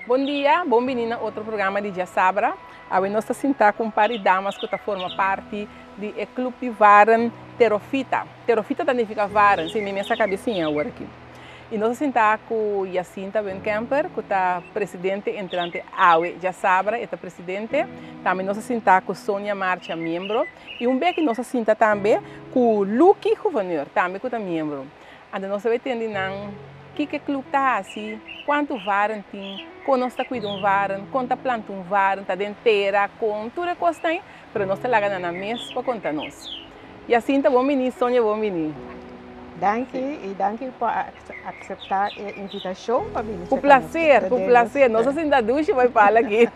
Bom dia, bem-vindo a outro programa de Jaçabra. Hoje nós estamos com várias damas que formam parte do Clube de Varan Terofita. Terofita significa varan, sim, minha cabecinha agora aqui. E nós estamos com Jacinta Bencamper, que é presidente entrante AUE Jaçabra, é presidente. Também nós estamos com Sônia Marcha, membro. E que nós estamos também com Lucky Gouverneur, também que é membro. Então nós vamos entender que clube está assim, quanto varan tem, quando nós estamos cuidando varan, quanto planta varan, está inteira, com tudo que nós temos, mas nós estamos lá na mesa para contar nós. E assim, tá bom, menino, Sônia, bom, menino. Danke por aceitar a invitação para mim. Com prazer, nós assim da ducha vai falar aqui.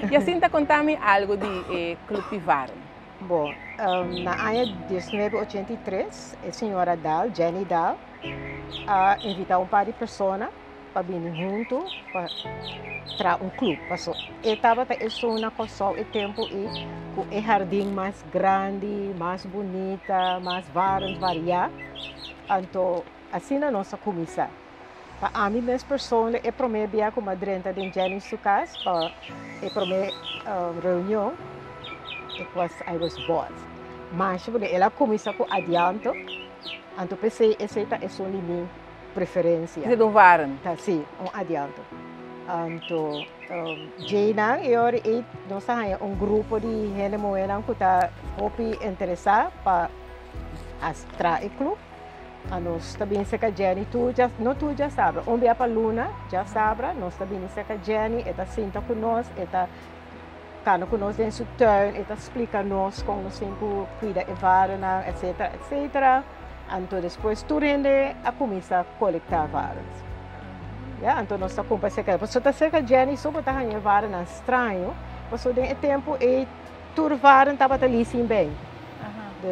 E assim, tá contando algo de clube de varan. Bom, na ano de 1983, a senhora Dahl, Jenny Dahl, invitou par de pessoas para vir junto para clube. Eu estava na coisa o tempo e com o jardim mais grande, mais bonita, mais variado. Então, assim a nossa comissão. Para mim, minhas pessoas, eu prometi a como adrenta de Jenny Sucas para a primeira reunião. I was bored. Mas ela começou com adianto. Então pensei essa é só minha preferência. Você não varan? Tá, sim, adianto. Então, Jaina e eu nós temos grupo de gente moeda que está interessado para entrar no clube. Nós também sei que Jenny, tu já sabe. Onde é para Luna, já sabe. Nós também sei que Jenny está senta conosco, está conosco em seu turno, está explicando-nos como nós temos que cuidar de varana, etc, etc. Então, depois, tudo a começar a coletar varas. Então, nós estamos conversando. Você está cerca de Jenny, só para ter varana estranho, você tem tempo e tudo varana estava ali sim bem.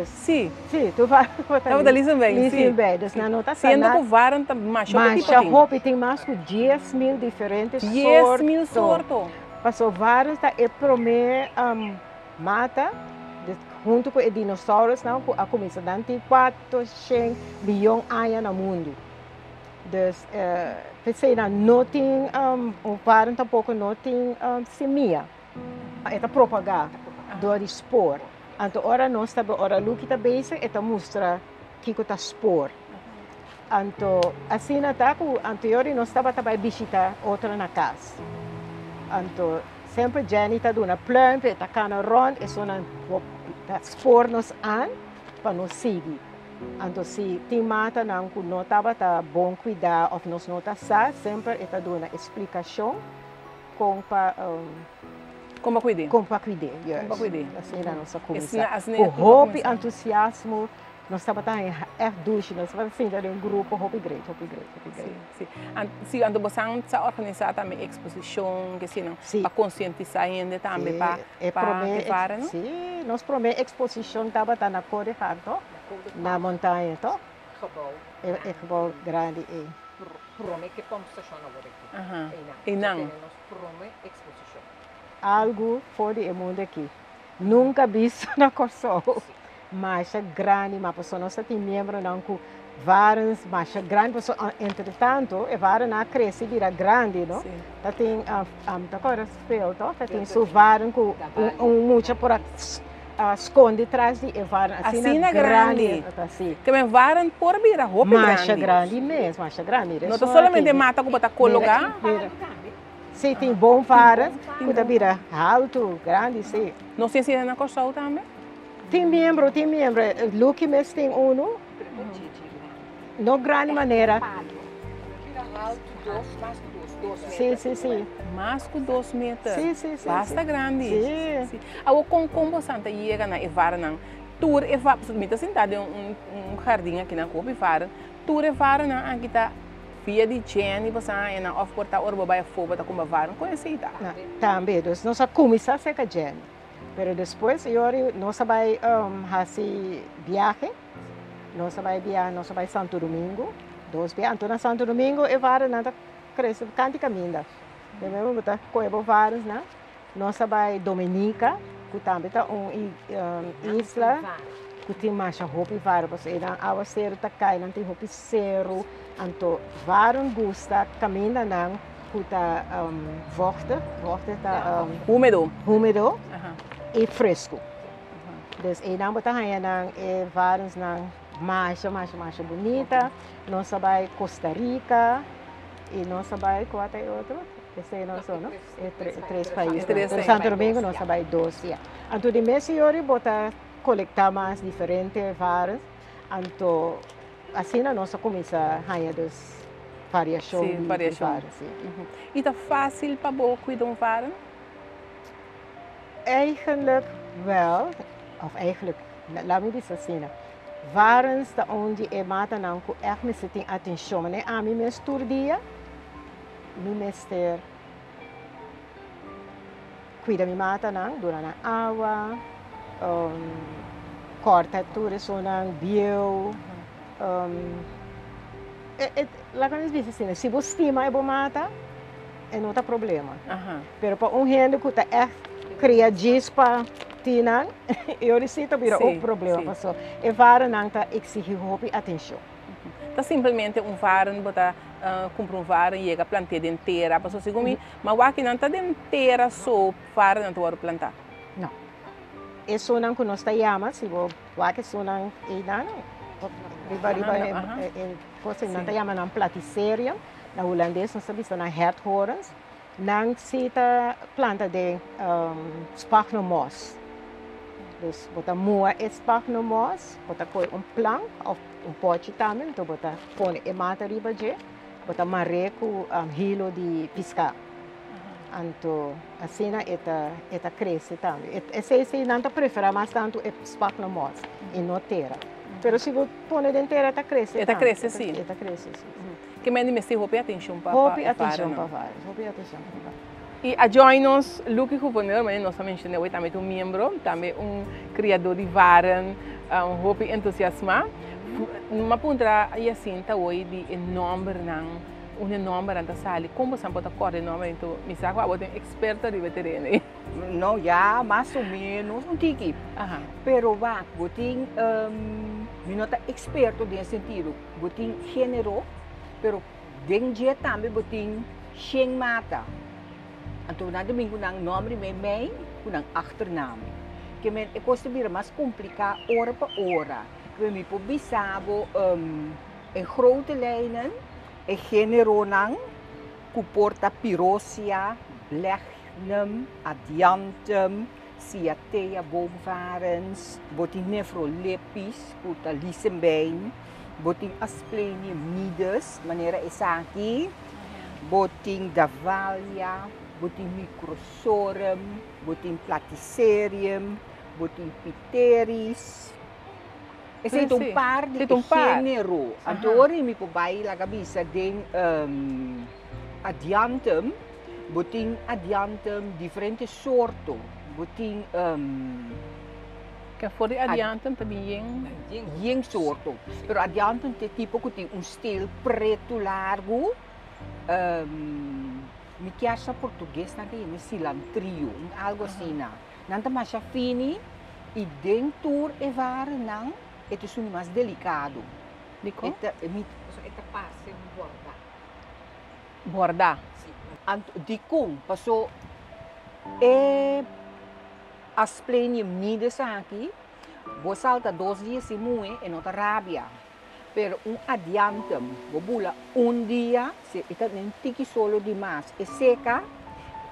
Sim. Sim, tu vai estava ali sim bem. Sim, bem. Não está sendo que o varana está mais roupa tem mais de 10.000 diferentes sortes. 10.000 sortes. Passou vários está a primeira mata junto com os dinossauros, não, a começar de 400 milhões de anos no mundo. Então, pensei na não tem varem tampouco não tem semia, é propagar do expor. Então, ora nós estamos, ora Luke está bem, é mostrar que está expor. Então, assim está, anterior nós estava também visitar outra na casa. Então, sempre Jenny está dando planta, está cana rond, e só expor nos an para nos seguir. Então, se tem mata não estava tá bom cuidar ou nós não está sempre está dando explicação como para cuidar. Como para cuidar, yes. Como para cuidar. Assim na nossa comissão. O hope, entusiasmo, nós estamos em ducha, nós estamos assim, um grupo, hope great. Sim, então você está organizando também exposição, que sim, para conscientizar ainda também para não? Sim, nós prometemos exposição estava na cor de Harto, na montanha, to? É gebouw grande e. Promete que vamos estar agora aqui. E não. Nós promete exposição. Algo fora do mundo aqui. Nunca visto na Corsol. Mas é grande, mas pessoa não tem membro não com várias, mas é grande pessoa. Entretanto, é várias na cresce vira grande, não? Tá tem agora spel, tá tem so várias com muita por esconde atrás de várias assim é grande. Assim. Que me várias por vira roupa grande. Mas é grande mesmo, mas é grande. Não é somente mata que botar colocar. Se tem bom várias, pode virar alto, grande, sim. Não sei se é na Corsol também. Tem membro. Luke mesmo tem não grande maneira. Sim. Mais que 2 metros. Sim. Basta grande. Sim. Agora, como você chega na Evarana, tu Evarana, você está sentado em jardim aqui na Copa Evarana, tu Evarana aqui está filosofia de Jenny, você é of porta orbo vai fogo, tá como varam, conhece isso? Também, nós começamos a ser Jenny. Pero depois, nós vai fazer viagem, nós vai Santo Domingo, 2 viagens, então na Santo Domingo e vários nada cresce, canti caminho. Também botar coisa vários, né? Nós vai Dominica, que também tá isla, que tem mais roupa e vários, porque na água zero tá cai, não tem roupa zero, então vários gusta caminha não, que tá forte tá úmido. E fresco. Então, não botar aí não vários não mais bonita. Nós vai Costa Rica e nós vai qual é outro? Esse é nosso, não? Três países. Santo Domingo nós vai 2 dias. Então de mês e botar coletar mais diferentes vários. Então assim nós começa a ganhar das variações. Sim, variação. E tá fácil para boa cuidar vários? Eigenlijk wel, of eigenlijk, laat me dit zien. Waren ze onde e mata não que echt me se tem atenção, né? A mim me dia, me mester cuida me mata não, durante a água, corta tudo isso não, bio, lá que me diz assim, se você estima é bom mata, não tem problema. Pero para gente que está cria dispa tinan, eu recito vira o problema, passou. E vara não tá exigir roupa atenção. Tá simplesmente varan botar comprar varan e chega plantar inteira, passou segundo mas o aqui não tá inteira só varan não pode plantar. Não. Isso não que nós tá chama, se o aqui só não e não. Coisa não tá chama não platicerium, na holandês nós sabemos na herthorens. Não se planta de sphagnumos. Dus bota moa sphagnumos, bota coi plan of pote também, então bota põe e mata riba je, bota marreco hilo de pisca. Então assim eta cresce também. Esse não tá prefere mais tanto sphagnumos e não terra. Pero se você põe dentro terra tá cresce. Eta cresce sim. Eta cresce sim. Que me disse roupa atenção para atenção para vários. E a join-nos, Luque Gouverneur, mas nós também temos também membro, também criador de varan, roupa entusiasmado. Uma ponta e assim tá hoje de nome não, nome não sale. Como você pode acordar nome então, me sabe que você é experta de veterano. Não, já mais ou menos um tiki. Pero va, você não é experto nesse sentido, você gênero. Pero dentro também botin sem mata. Então na domingo nang nome me kunang achternaam. Que men é coisa vir mais complicado hora para hora. Que me po bisabo em grote lijnen e género nang kuporta pyrosia, blechnum, adiantum, Cyathea boomvarens, botin nephrolepis, kuta lisenbein. Boting Asplenium nidus, maneira essa aqui, boting Davalia, boting Microsorum, boting Platycerium, boting Pteris. Esse é um par de gênero. Agora me pobai lá cabeça tem Adiantum, boting Adiantum diferentes sorto, boting que for adiantum também yang sorto. Pero adiantum é tipo que tem estilo preto largo. Me queixa português na que é cilantrio, algo assim na. Nanta mais fini e dentro é var não, é tudo mais delicado. Dico? É passe bordar. Dico, passou Asplenium nidus aqui, você salta 2 dias e muito e não tá rábia. Pero adiantum, bula dia, se está nem tiki solo demais, e seca,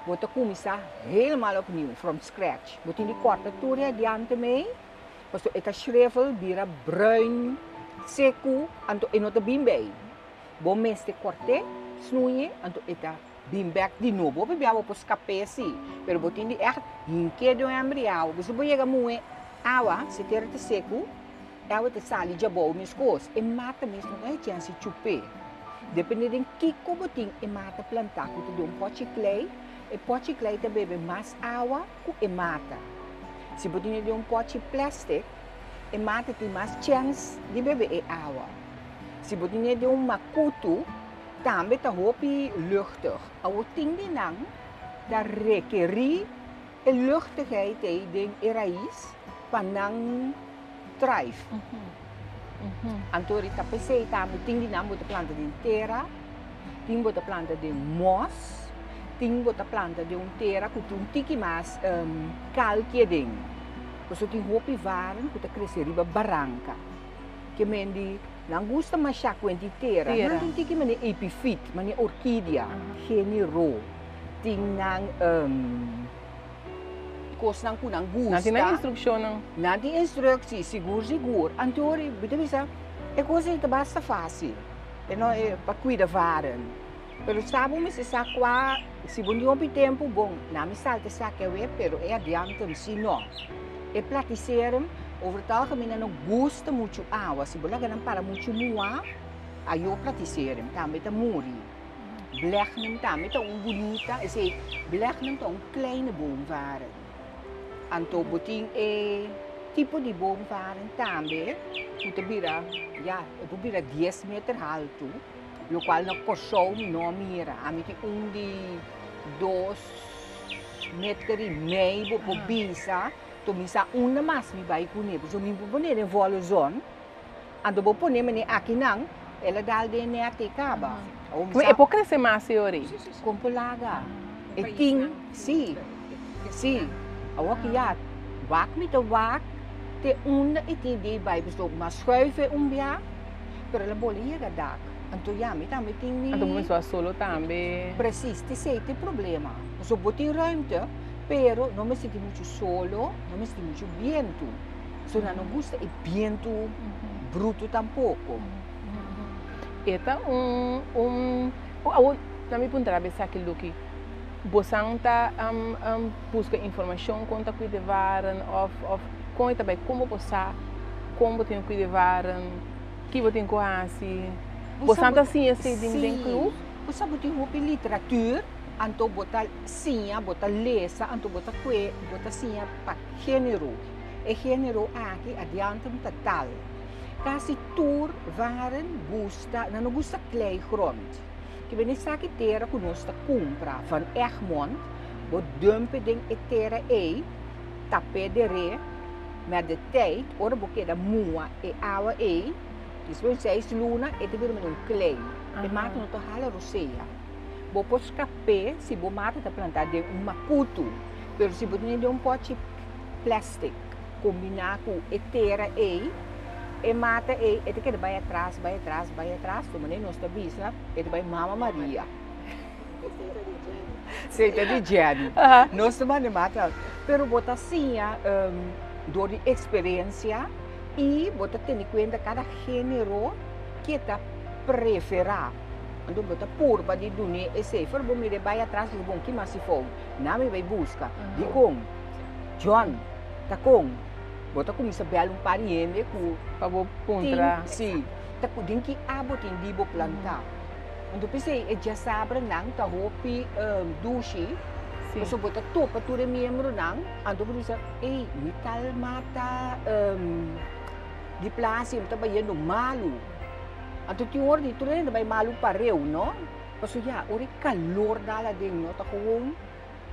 você começa helemaal opnieuw, from scratch. Você tem de corta tudo adiantum aí, você está schrevel, vira bruin, seco, anto e não tá bem bem. Bom mês de corte, snoeien, anto está bem back de novo. Você vai para escapar assim, pero você tem de hinque de embrião. Você vai chegar muito água, se ter de seco, ela te sale de boa, mas coisas, e mata mesmo, não é chance de chupar. depende de kiko boting e mata plantar, que tu um pote clay, e pote clay te bebe mais água que e mata. Se boting de um pote plástico, e mata tem mais chance de beber e água. Se boting de um macuto, também tá roupi luchtig. Ao ting de nang, da requerir e luchtigheid de e raiz, para nang thrive. Antori tapesei também ting de nang bota planta de terra, ting bota planta de moss, ting bota planta de terra que tu tiki mais calque ding. Porque tem roupi varen que tá crescer riba barranca. Que mendi não gosta mais chacoente terra. Não tem que mane epifit, mane orquídea, genero, tem nang kos nang kunang gusta. Não tem instrução não. Não tem instrução, seguro. Antori, bisa, é coisa que basta fácil. E não é para cuidar varen. Pero sabe me se sacua, se bom dia um tempo bom, não me salta saque we, pero é adiante se não. É platiceram. Over het algemeen não gosta muito água. Se você não para muito moa, aí eu platiceiro, também tá muri. Blechen também tá bonita, e se blechen tá kleine boomvaren. Anto boting é tipo de boomvaren também, que bira, ja, bira 10 meter alto, o qual não cortou não mira, a mim tem de 2 meter e meio por bisa. Tu misa una mas mi bai kuni, so mi pone de volo zon. Ando bo pone mene aqui não, ela dal de ne ate caba. Mas é por crescer mais senhori. Compolaga. E ting, sim. Sim. Awak ya, wak mi te wak, te una e te de bai besto mas schuiven bia, pero ela bolia gadak. Anto ya mi também ting mi. Anto começou solo também. Precies, te sei te problema. So botin ruimte. Pero não me sinto muito solo, não me sinto muito viento. So não gosta e viento bruto tampouco. Eta na minha ponta cabeça aquilo que você está busca informação quanto cuida varan of como também como tem que cuidar varan, que você tem que fazer. Você está assim esse de clube? Você tem que literatura. Anto bota sinha, bota lesa, anto bota que, bota sinha para gênero. E gênero aqui adianta um total. Kasi tour waren gusta, não gusta klei grond. Que ben saki terra que nós compra van Egmond, bo dumpe ding e terra tapé de re, met de tijd, ora bo da mua e awa dus we 6 luna e te met een klei. E maak no to hala roseia. Bo pode escapar se bo mata tá plantar de macuto, pero se bo de pote plástico combinar com terra e mata e te que vai atrás, tu mané nós tá bisa, e vai Mama Maria. Seita de Jenny. Nós também mata, pero bota assim, dor de experiência e bota ter em conta cada gênero que tá preferar. Então, bota purba de dunia, e se for bom me vai atrás do bom que mais se for, não me vai buscar. Digam, John, tá com, bota como se belo pariente com, para o pontra. Sim, tá com tem que abotin de bo plantar. Então pensei, é já sabe não tá roupi duche, mas o bota topa tudo é membro não, então por isso, ei, metal mata de plástico, tá bem no malo. Anto ti ora di tulen bay malu pareu, no? Paso ya, ori calor dala ding no ta kung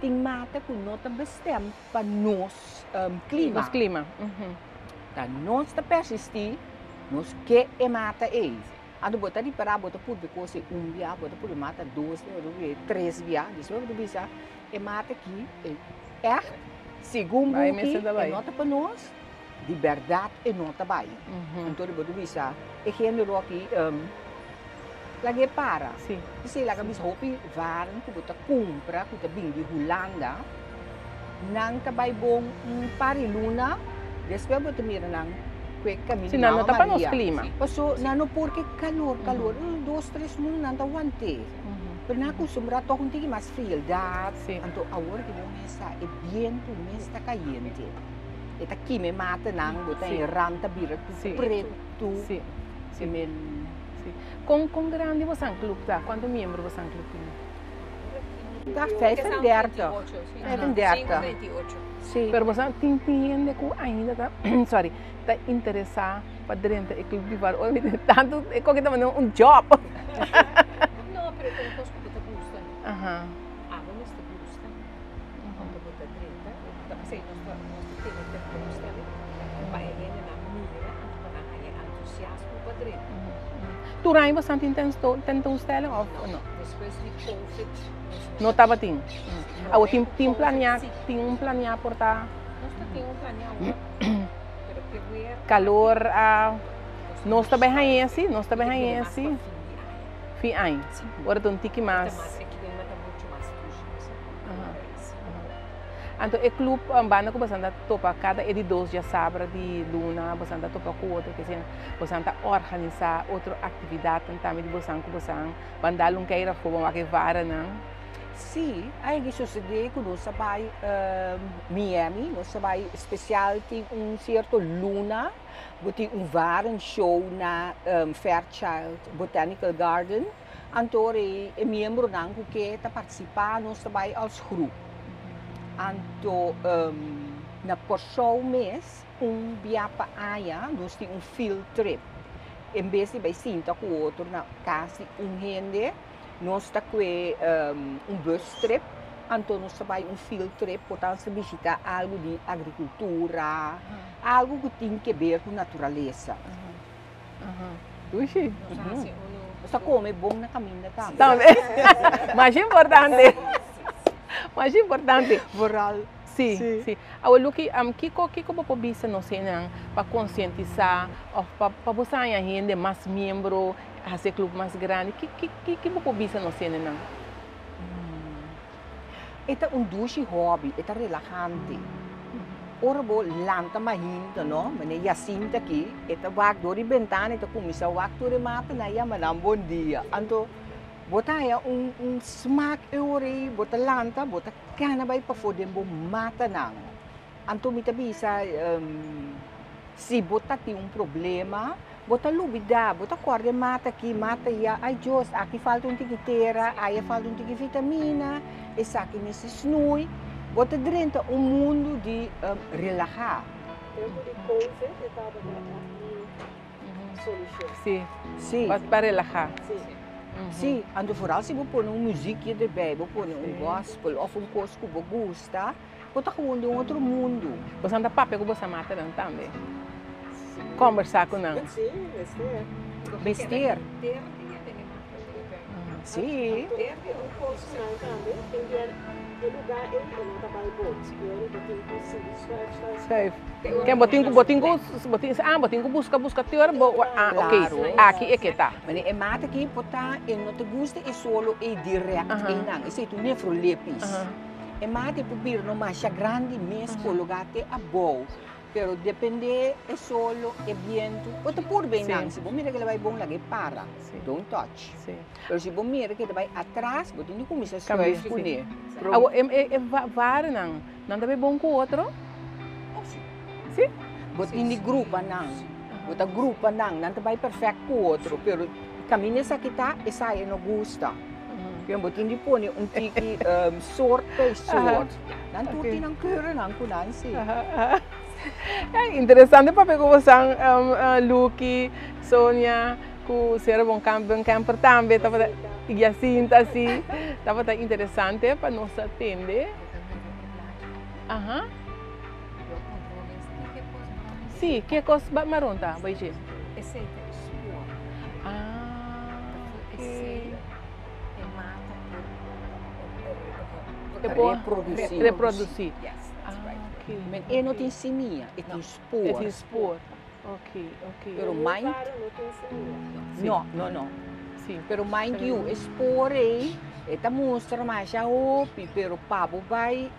ting mata kun no ta bestem pa nos clima. Nos clima. Ta nos ta persisti, nos que e mata Anto bota di para bota put be se dia, bota put mata 2, 3 dia, disso eu bisa e mata aqui segundo que e nota pa nos de verdade e nota vai. Então eu vou bisa e gênero aqui lagi para. Sim. Se lagi bisa hopi varan ku bota compra ku ta bing di Holanda nang tabay bong pari luna después bota mira nang que caminho. Sim, não tá para nos clima. Paso nano porque calor 2, 3 mun nanta wante. Pero na ku sumra to kunti mas frialdade. Anto agora que começa e viento está caliente. Eta aqui me mata nang bota em ranta bira tu preto. Sim. Semen Com grande você é clube, tá? Quantos membros você é clube? Da 35. 28. Sim. Pero você entende que ainda tá, sorry, tá interessado para dentro do clube de VAR. Tanto é como que tá um job. No, pero tem coisa que te gusta. Aham. Vamos te gusta. Quando você dreta, tá sei, nós tem que ter gusta, né? Vai ele na mira, para entusiasmo para dreta. Tu raio bastante intenso, tentou stellen ou não? Depois de Covid, Não estava tim. Tinha planear portar nós temos planeado. Pero que ver calor, nós também reconhece, fim aí. Agora tem um tique mais. Então, o clube banda que você anda topa cada edição de sábado de luna, você anda topa com outro que você anda organizar outra atividade também de você que você banda um queira for uma que vara não. Sim, aí sucede que nós vai Miami, nós vai especial tem certo luna, tem show na Fairchild Botanical Garden, então é membro não que está participar, nós vai aos grupo. Então na por show mês biapa aia, nós tem field trip. Em vez de vai sinta com outro na casa gente nós está com bus trip, então nós vai field trip, portanto visitar algo de agricultura, algo que tem que ver com natureza. Uxi. Nós come bom na caminho também. Também. Mais importante. Moral. Sim, sim. Agora, que você bisa não sei não para conscientizar ou para você ainda mais membro fazer clube mais grande, que você bisa não sei não? É duche hobby, é relaxante. Ora bo lanta mahinta no, mas já sinta aqui, é wak dori ventana, é começa wak dori mata na ya manam bom dia. Então bota aí smack euri, bota lanta, bota cana vai para foder bom mata não. Então mita bisa se bota tem problema, bota lubida, bota corda mata aqui, mata ya, ai Deus, aqui falta tiquiteira, aí falta vitamina, essa aqui nesse snui, bota dentro mundo de relaxar. Tempo de Covid, eu estava na solução. Sim. Sim. Para relaxar. Sim, ando foral se vou pôr música de bem, vou pôr gospel ou coisa que você gosta, bota com de outro mundo. Você anda papel que você mata também. Conversar com não. Sim, Vestir. Sim. Quem botinho busca teor, ok. Aqui é que tá. Mas é mata que botar e não te gusta e solo e direto e não, isso é tu nefrolepis. É mata por vir no mais grande mês colocate a bom. Pero depende é solo é viento. Bota por bem não, se você mira que ele vai bom lagi para. Don't touch. Pero se você mira que ele vai atrás, você não começa a escolher. É vários não. Não deve bom com o outro? Sim. Você tem grupo não. Você grupo não vai perfeito com o outro. Pero caminho essa que tá, essa aí não gosta. Porque você tem que pôr tique sorte e sorte. Não tu tem não querer não com não sim. É interessante para pegar você, Lucky, Sônia, que o senhor bom camper também, estava Jacinta assim, estava interessante para nós atender. Sim, que coisa marrom tá, vai ser? Esse é espor. Esse é mata por reproduzir. Mas ele não tem semia, ele tem espor. Ele tem espor. Ok. Pero mind não. Sim. Pero mind you, espor aí, esta mostra mais a opi, pero pabo vai,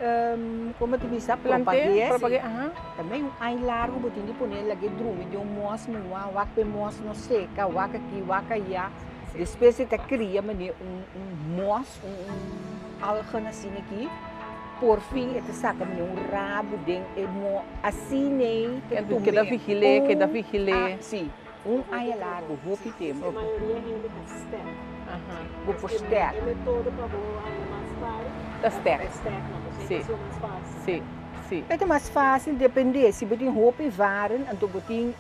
como tu bisa, propagar. Também aí largo, botinho de poner lá que drume de mos, wak pe mos no seca, wak aqui, wak allá. Depois você cria, mos, algo assim aqui. Por fim, ele saca rabo dentro, assim nem que dá vigilé. Sim. área larga, roupa tempo. A maioria ainda está step. Vou por step. É todo para boa área mais clara. Da step. Step, não, Sim. você mais fácil. Sim, sim. É mais fácil, depender. Se você tem roupa e varen, então você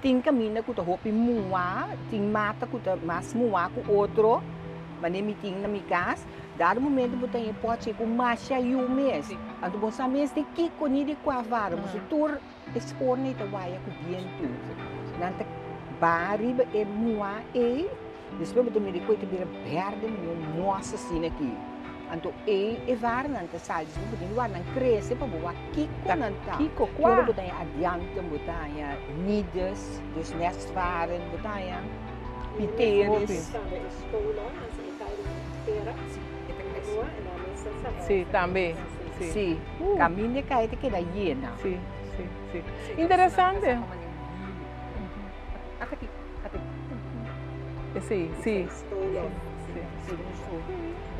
tem caminho com a roupa e muá, tem mata com a mais muá com outro, mas nem me tem na minha casa. Dado momento você pode ser com macha e o mês. Então você mês tem que conhecer de qual vara. Você tur expor nem te vai com viento. Nanta bari é muá e depois você me recolhe vira verde, meu nossa assim aqui. Então é vara nanta sai, você tem lugar não cresce para boa kiko nanta. Kiko Quando qua. você tem adiante, você tem nidas, dos nestes varen, você tem piteiros. Escola, mas ele está inteira. Boa, e não necessariamente. Sim, também. Sim. Sim, caminho que é que da hiena. Sim, sim, sim. Interessante. Até aqui. Sim, sim.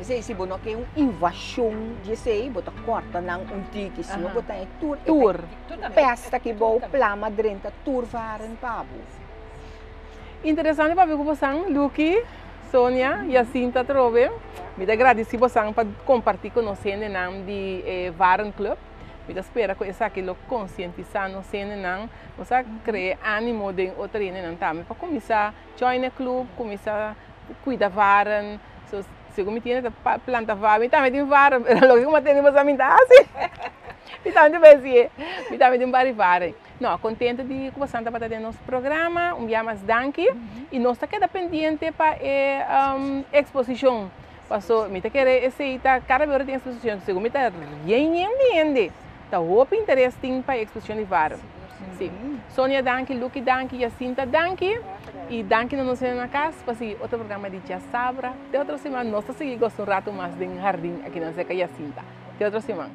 Se você quer uma invasão de sei, você corta não tique, se não Aham. você tem tour. Tour. Pesta que bom, plama drenta, tour varen pabo. Interessante para ver com você, Lucky, Sônia e Jacinta Trove. Me dá agradecer você para compartilhar com nós o nome de Varen Club. Me espera que essa aquilo conscientizar no cena você cria ânimo de outra gente também para começar a join o clube, começar a cuidar varen. Se eu me tiene planta varen, também tem varen, logo que eu tenho você me dá assim. E também me também tem vários varen. Não, contente de que você está para nosso programa, dia mais danke e nós está queda pendente para a exposição. Passou, me tá querer aceitar cada vez tem exposição, segundo me tá riendo. Tá roupa interessante para a exposição de varen. Sim. Sônia danke, Lucky danke, Jacinta danke. E danke não sei na casa, para seguir outro programa de Jassabra. Até outra semana, nós seguimos um rato mais de jardim aqui na Seca Jacinta. Até outra semana.